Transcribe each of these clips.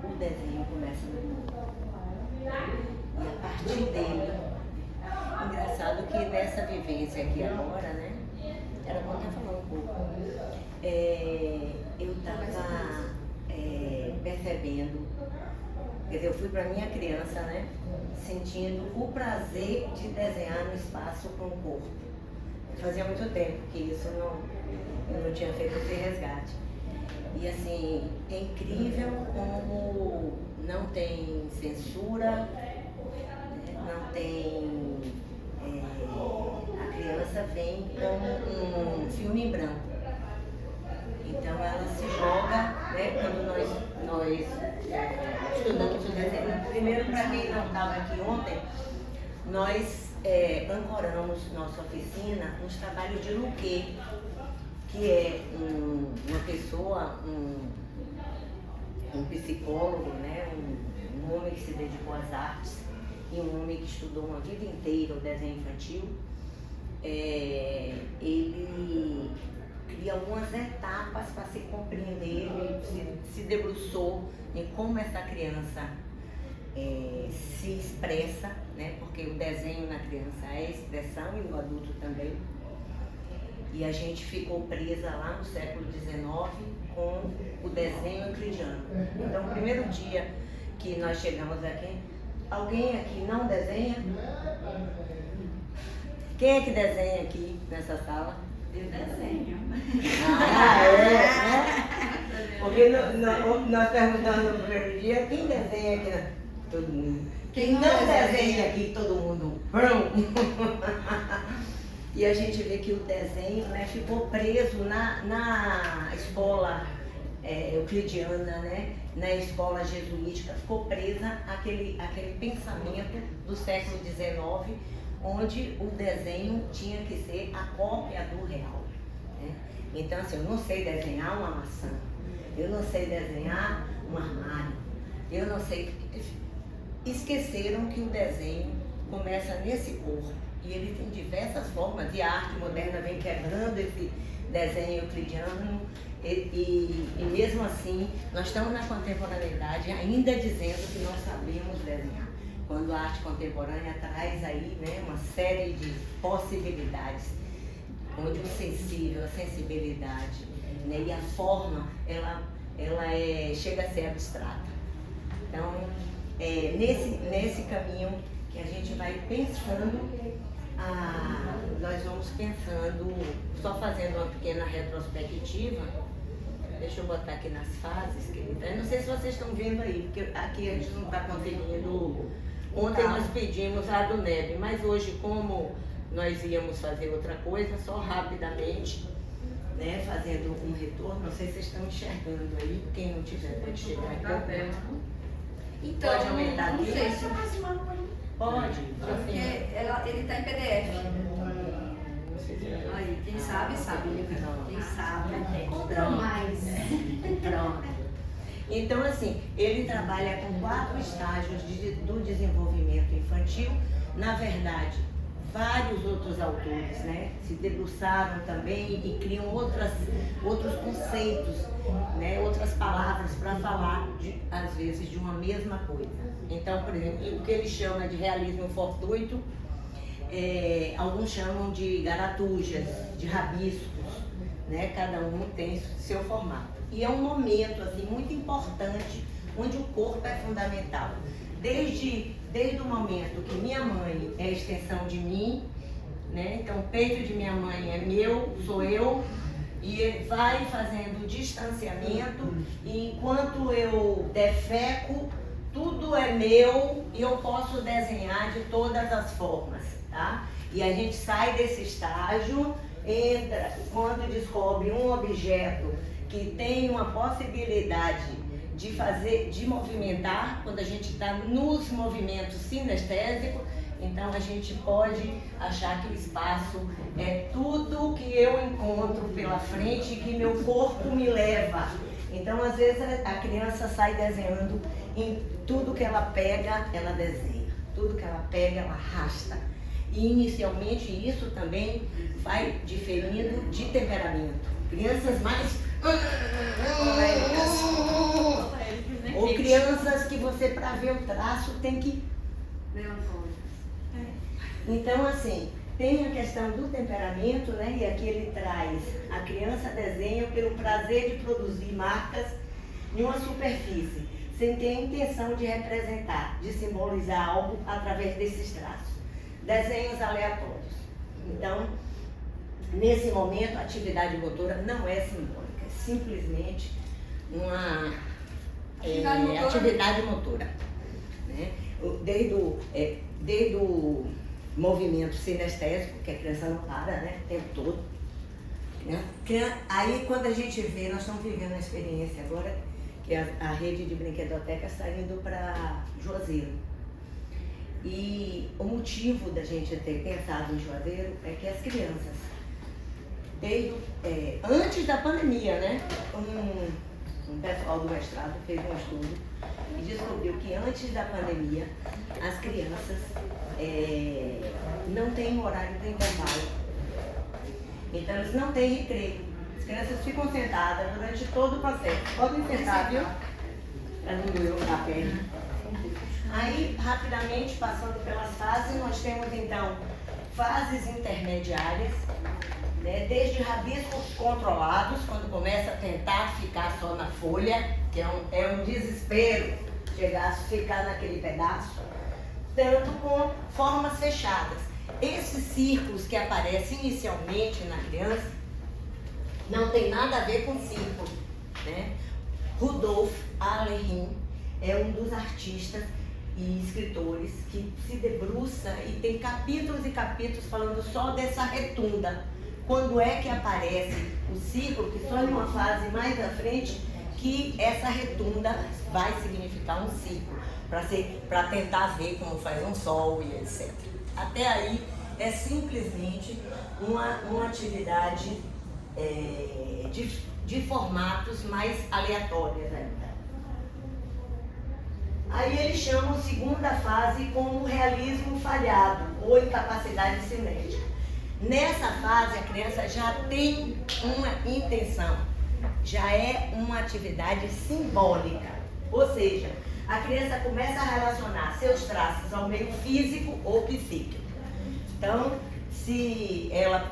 o desenho começa no corpo. E a partir dele, engraçado que nessa vivência aqui agora, né? Era como eu falando um pouco. Eu estava percebendo, quer dizer, eu fui para minha criança, né? Sentindo o prazer de desenhar no espaço com o corpo. Fazia muito tempo que isso eu não tinha feito esse resgate. E assim, é incrível como não tem censura, né? Não tem. A criança vem como um filme em branco. Então ela se joga, né? Quando nós estudamos o desenho. Primeiro, para quem não estava aqui ontem, nós ancoramos nossa oficina nos trabalhos de Luque, que é uma pessoa, um psicólogo, né? Um homem que se dedicou às artes e um homem que estudou uma vida inteira o desenho infantil. Ele cria algumas etapas para se compreender, ele se debruçou em como essa criança se expressa, né? Porque o desenho na criança é expressão e no adulto também. E a gente ficou presa lá no século XIX com o desenho euclidiano. Então, o primeiro dia que nós chegamos aqui, alguém aqui não desenha? Quem é que desenha aqui nessa sala? Eu desenho. Porque nós perguntamos no primeiro dia, quem desenha aqui? Todo mundo. Quem não desenha aqui, todo mundo. E a gente vê que o desenho, né, ficou preso na escola euclidiana, né, na escola jesuítica, ficou presa aquele pensamento do século XIX, onde o desenho tinha que ser a cópia do real, né? Então, assim, eu não sei desenhar uma maçã, eu não sei desenhar um armário, eu não sei. Esqueceram que o desenho começa nesse corpo e ele tem diversas formas, e a arte moderna vem quebrando esse desenho euclidiano e mesmo assim nós estamos na contemporaneidade ainda dizendo que nós sabemos desenhar, quando a arte contemporânea traz aí, né, uma série de possibilidades, onde o sensível, a sensibilidade, né, e a forma, ela chega a ser abstrata. Então, nesse caminho que a gente vai pensando, nós vamos pensando, só fazendo uma pequena retrospectiva. Deixa eu botar aqui nas fases que ele tá. Eu não sei se vocês estão vendo aí, porque aqui a gente não está conseguindo. Ontem nós pedimos a do Neb, mas hoje, como nós íamos fazer outra coisa, só rapidamente, né, fazendo um retorno. Não sei se vocês estão enxergando aí, quem não tiver pode chegar aqui. Então, pode aumentar aqui? Não sei se Pode. porque ele está em PDF. Aí, quem sabe, sabe. Quem sabe, Compra mais. Pronto. Então, assim, ele trabalha com 4 estágios do desenvolvimento infantil. Na verdade, vários outros autores, né, se debruçaram também e criam outros conceitos, né, outras palavras para falar, às vezes, de uma mesma coisa. Então, por exemplo, o que ele chama de realismo fortuito, alguns chamam de garatujas, de rabiscos, né, cada um tem seu formato. E é um momento assim, muito importante, onde o corpo é fundamental. Desde o momento que minha mãe é a extensão de mim, né? Então o peito de minha mãe é meu, sou eu, e ele vai fazendo distanciamento, e enquanto eu defeco, tudo é meu e eu posso desenhar de todas as formas, tá? E a gente sai desse estágio, entra, quando descobre um objeto que tem uma possibilidade de movimentar, quando a gente está nos movimentos sinestésicos, então a gente pode achar que o espaço é tudo que eu encontro pela frente, que meu corpo me leva. Então, às vezes, a criança sai desenhando, em tudo que ela pega, ela desenha. Tudo que ela pega, ela arrasta. E, inicialmente, isso também vai diferindo de temperamento. Crianças mais... Tem crianças que você, para ver o traço, tem que... Então, assim, tem a questão do temperamento, né? E aqui ele traz: a criança desenha pelo prazer de produzir marcas em uma superfície, sem ter a intenção de representar, de simbolizar algo através desses traços. Desenhos aleatórios. Então, nesse momento, a atividade motora não é simbólica, é simplesmente uma atividade motora. Né? Desde o movimento sinestésico, que a criança não para, né, o tempo todo. Né? Aí, quando a gente vê, nós estamos vivendo uma experiência agora, que a rede de brinquedoteca está indo para Juazeiro. E o motivo da gente ter pensado em Juazeiro é que as crianças, antes da pandemia, né, um pessoal do mestrado fez um estudo e descobriu que antes da pandemia as crianças não têm horário de intervalo. Então eles não têm recreio. As crianças ficam sentadas durante todo o processo. Podem sentar, viu? Para não doer a perna. Aí, rapidamente, passando pelas fases, nós temos então fases intermediárias, né? Desde rabiscos controlados, quando começa a tentar ficar só na folha, que é um desespero chegar a ficar naquele pedaço, tanto com formas fechadas. Esses círculos que aparecem inicialmente na criança não tem nada a ver com círculo, né? Rudolf Ahlehin é um dos artistas e escritores que se debruça e tem capítulos e capítulos falando só dessa retunda. Quando é que aparece o círculo, que só em uma fase mais à frente, que essa retunda vai significar um círculo, para tentar ver como faz um sol e etc. Até aí é simplesmente uma atividade de formatos mais aleatórios ainda. Aí ele chama a segunda fase como realismo falhado ou incapacidade cinética. Nessa fase a criança já tem uma intenção, já é uma atividade simbólica, ou seja, a criança começa a relacionar seus traços ao meio físico ou psíquico. Então, se ela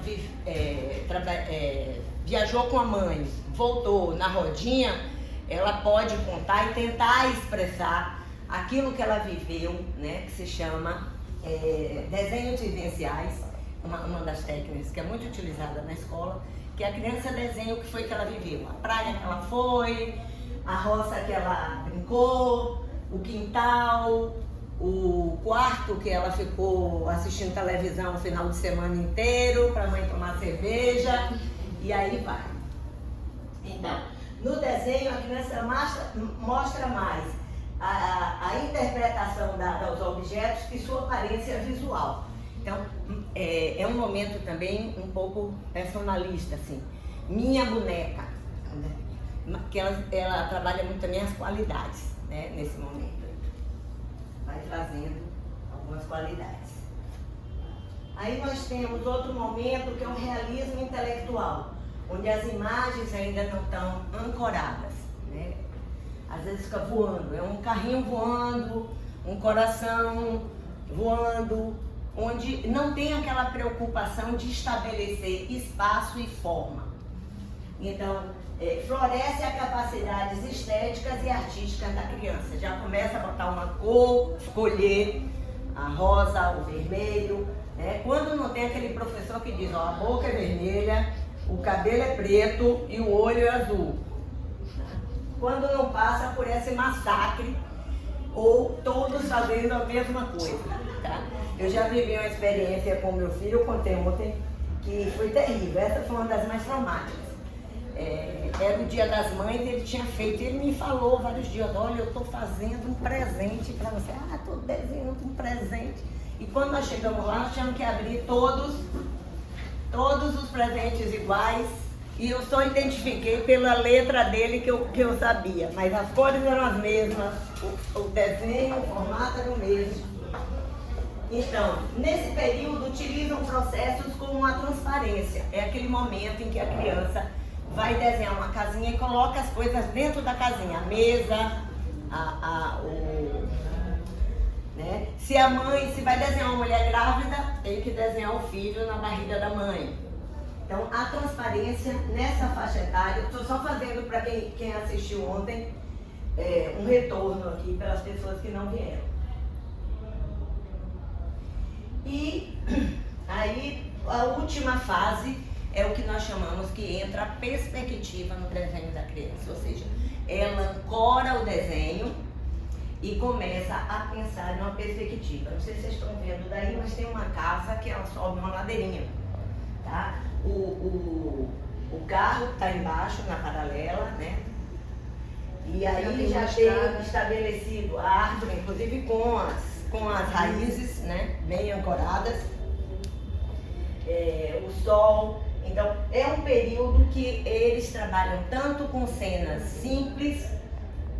viajou com a mãe, voltou na rodinha, ela pode contar e tentar expressar aquilo que ela viveu, né, que se chama desenhos vivenciais, uma das técnicas que é muito utilizada na escola, que a criança desenha o que foi que ela viveu, a praia que ela foi, a roça que ela brincou, o quintal, o quarto que ela ficou assistindo televisão o final de semana inteiro para a mãe tomar cerveja, e aí vai. Então, no desenho a criança mostra mais a interpretação dada aos objetos que sua aparência visual. Então, é um momento também um pouco personalista, assim. Minha boneca, né? Que ela trabalha muito também as qualidades, né, nesse momento. Vai trazendo algumas qualidades. Aí nós temos outro momento que é o realismo intelectual, onde as imagens ainda não estão ancoradas, né? Às vezes fica voando, é um carrinho voando, um coração voando, onde não tem aquela preocupação de estabelecer espaço e forma. Então, floresce as capacidades estéticas e artísticas da criança. Já começa a botar uma cor, escolher a rosa, o vermelho, né? Quando não tem aquele professor que diz, ó, a boca é vermelha, o cabelo é preto e o olho é azul. Quando não passa por esse massacre, ou todos fazendo a mesma coisa, tá? Eu já vivi uma experiência com meu filho, eu contei ontem, que foi terrível. Essa foi uma das mais traumáticas. Era o Dia das Mães, ele tinha feito, ele me falou vários dias, olha, eu estou fazendo um presente para você. Ah, estou desenhando um presente. E quando nós chegamos lá, nós tínhamos que abrir todos os presentes iguais. E eu só identifiquei pela letra dele que eu sabia, mas as cores eram as mesmas, o desenho, o formato era o mesmo. Então, nesse período, utilizam processos como a transparência. É aquele momento em que a criança vai desenhar uma casinha e coloca as coisas dentro da casinha. A mesa, né? Se vai desenhar uma mulher grávida, tem que desenhar o filho na barriga da mãe. Então, a transparência nessa faixa etária, estou só fazendo para quem assistiu ontem um retorno aqui pelas pessoas que não vieram. E aí, a última fase é o que nós chamamos que entra a perspectiva no desenho da criança, ou seja, ela ancora o desenho e começa a pensar numa perspectiva. Não sei se vocês estão vendo daí, mas tem uma casa que ela sobe uma ladeirinha, tá? O carro está embaixo, na paralela, né? E aí já tem estabelecido a árvore, inclusive com as raízes, né? Bem ancoradas. O sol. Então, é um período que eles trabalham tanto com cenas simples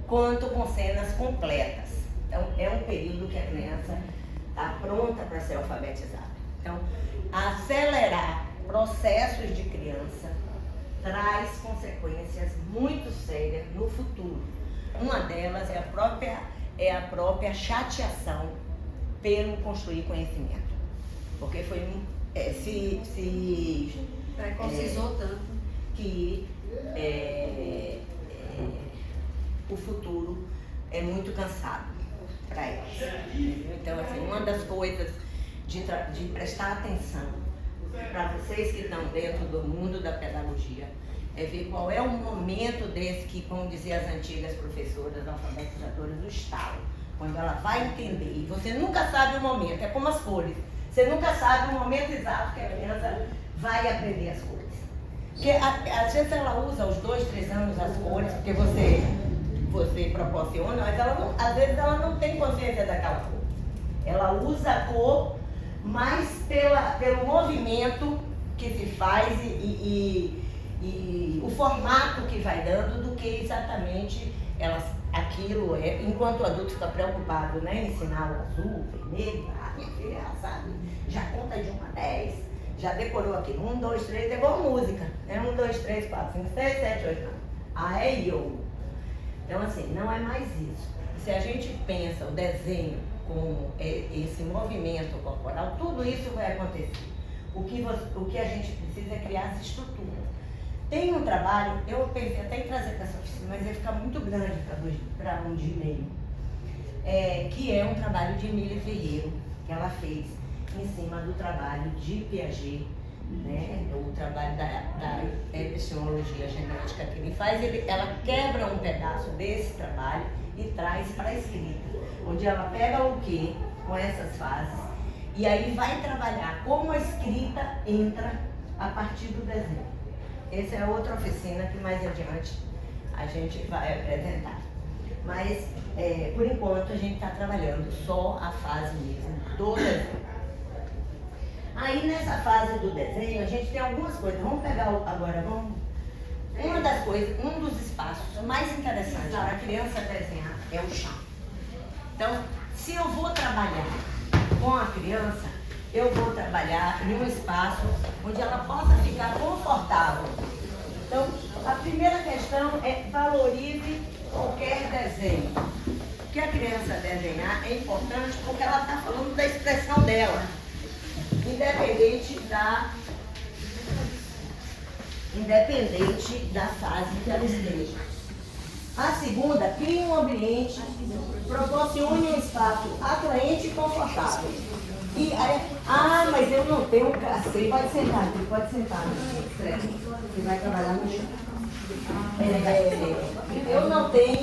quanto com cenas completas. Então, é um período que a criança está pronta para ser alfabetizada. Então, acelerar processos de criança traz consequências muito sérias no futuro. Uma delas é a própria chateação pelo construir conhecimento. Porque foi preconcizou tanto que o futuro é muito cansado para elas. Então, assim, uma das coisas de prestar atenção para vocês que estão dentro do mundo da pedagogia é ver qual é o momento desse que, como diziam as antigas professoras alfabetizadoras, do estalo, quando ela vai entender. E você nunca sabe o momento, é como as cores. Você nunca sabe o momento exato que a criança vai aprender as cores. Porque às vezes ela usa aos 2, 3 anos as cores, porque você proporciona, mas às vezes ela não tem consciência daquela cor. Ela usa a cor mais pelo movimento que se faz e o formato que vai dando do que exatamente aquilo é. Enquanto o adulto fica preocupado, né, em ensinar o azul, o vermelho, minha filha ela sabe, já conta de 1 a 10, já decorou aquilo, 1, 2, 3, é igual música, né? 1, 2, 3, 4, 5, 6, 7, 8, 9. A, E, I, O. Então, assim, não é mais isso. Se a gente pensa o desenho como esse movimento corporal, tudo isso vai acontecer. O que a gente precisa é criar as estruturas. Tem um trabalho, eu pensei até em trazer para essa oficina, mas ia ficar muito grande para 1 dia e meio, que é um trabalho de Emília Ferreiro, que ela fez em cima do trabalho de Piaget, né? O trabalho da epistemologia genética que ele faz, ela quebra um pedaço desse trabalho e traz para a escrita, onde ela pega o quê com essas fases e aí vai trabalhar como a escrita entra a partir do desenho. Essa é outra oficina que mais adiante a gente vai apresentar. Mas, por enquanto, a gente está trabalhando só a fase mesmo do desenho. Aí, nessa fase do desenho, a gente tem algumas coisas. Vamos pegar agora, uma das coisas, um dos espaços mais interessantes para a criança desenhar é o chão. Então, se eu vou trabalhar com a criança, eu vou trabalhar em um espaço onde ela possa ficar confortável. Então, a primeira questão é valorize qualquer desenho. O que a criança desenhar é importante porque ela está falando da expressão dela, independente da fase que ela esteja. A segunda, crie um ambiente, proporcione um espaço atraente e confortável. E aí, mas eu não tenho um cacete. Pode sentar aqui, pode sentar. Você vai trabalhar no chão. Eu não tenho,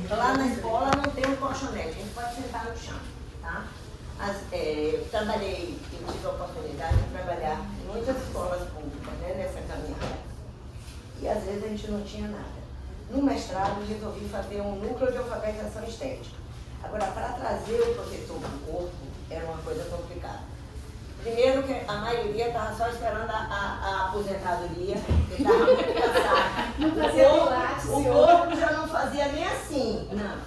lá na escola não tem um colchonete, a gente pode sentar no chão, tá? Eu tive a oportunidade de trabalhar em muitas escolas públicas, né, nessa caminhada. E às vezes a gente não tinha nada. No mestrado, eu resolvi fazer um núcleo de alfabetização estética. Agora, para trazer o professor para o corpo, era uma coisa complicada. Primeiro que a maioria estava só esperando a aposentadoria, porque estava muito cansada. O corpo já não fazia nem assim, não.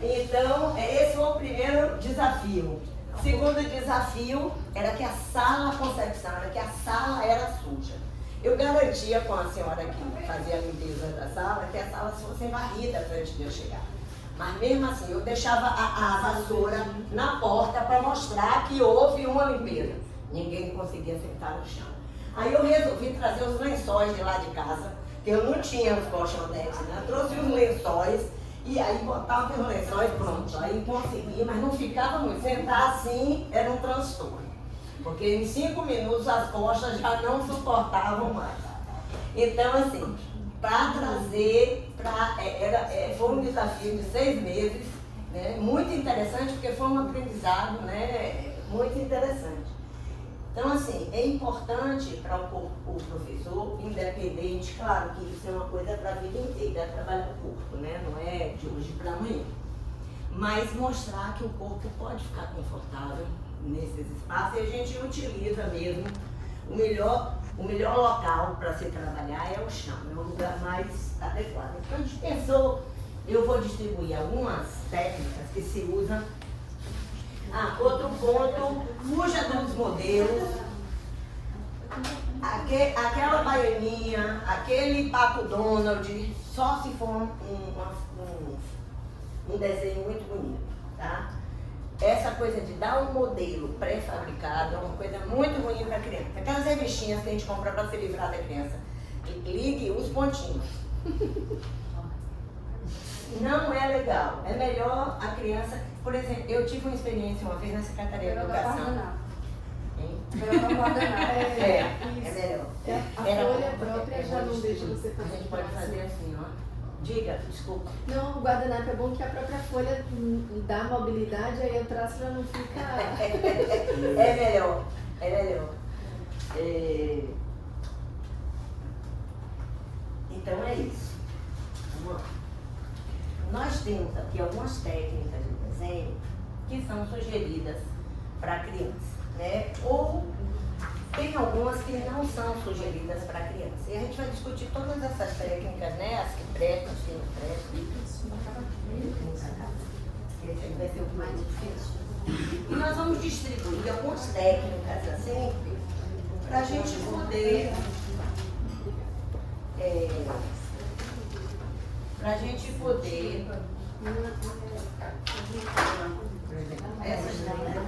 Então, esse foi o primeiro desafio. O segundo desafio era que a concepção era que a sala era suja. Eu garantia com a senhora que fazia a limpeza da sala que a sala fosse varrida antes de eu chegar. Mas mesmo assim, eu deixava a vassoura na porta para mostrar que houve uma limpeza. Ninguém conseguia sentar no chão. Aí eu resolvi trazer os lençóis de lá de casa, que eu não tinha os colchonetes, né? Eu trouxe os lençóis e aí botava os lençóis, pronto. Aí consegui, mas não ficava muito. Sentar assim era um transtorno. Porque em 5 minutos as costas já não suportavam mais. Então, assim, para trazer, foi um desafio de 6 meses, né? Muito interessante, porque foi um aprendizado, né? Muito interessante. Então, assim, é importante para o professor, independente, claro que isso é uma coisa para a vida inteira, é trabalhar o corpo, né? Não é de hoje para amanhã. Mas mostrar que o corpo pode ficar confortável nesses espaços e a gente utiliza mesmo o melhor local para se trabalhar é o chão, é o lugar mais adequado. Então a gente pensou, eu vou distribuir algumas técnicas que se usam. Outro ponto, fuja dos modelos, aquela baianinha, aquele Pato Donald, só se for um desenho muito bonito, tá? Essa coisa de dar um modelo pré-fabricado é uma coisa muito ruim para a criança. Aquelas revistinhas que a gente compra para se livrar da criança, ligue os pontinhos. Não é legal. É melhor a criança... Por exemplo, eu tive uma experiência uma vez na Secretaria de Educação. É melhor. A folha própria já não deixa você A fazer. gente pode fazer assim, ó. Diga, desculpa. Não, o guardanapo é bom que a própria folha dá mobilidade, aí o traço já não fica... É melhor. Então é isso. Vamos lá. Nós temos aqui algumas técnicas de desenho que são sugeridas para a criança, né? Ou tem algumas que não são sugeridas para a criança. E a gente vai discutir todas essas técnicas, né? As que prestam, as que não prestam. Esse aí vai ser o mais difícil. E nós vamos distribuir algumas técnicas assim para a gente poder essas técnicas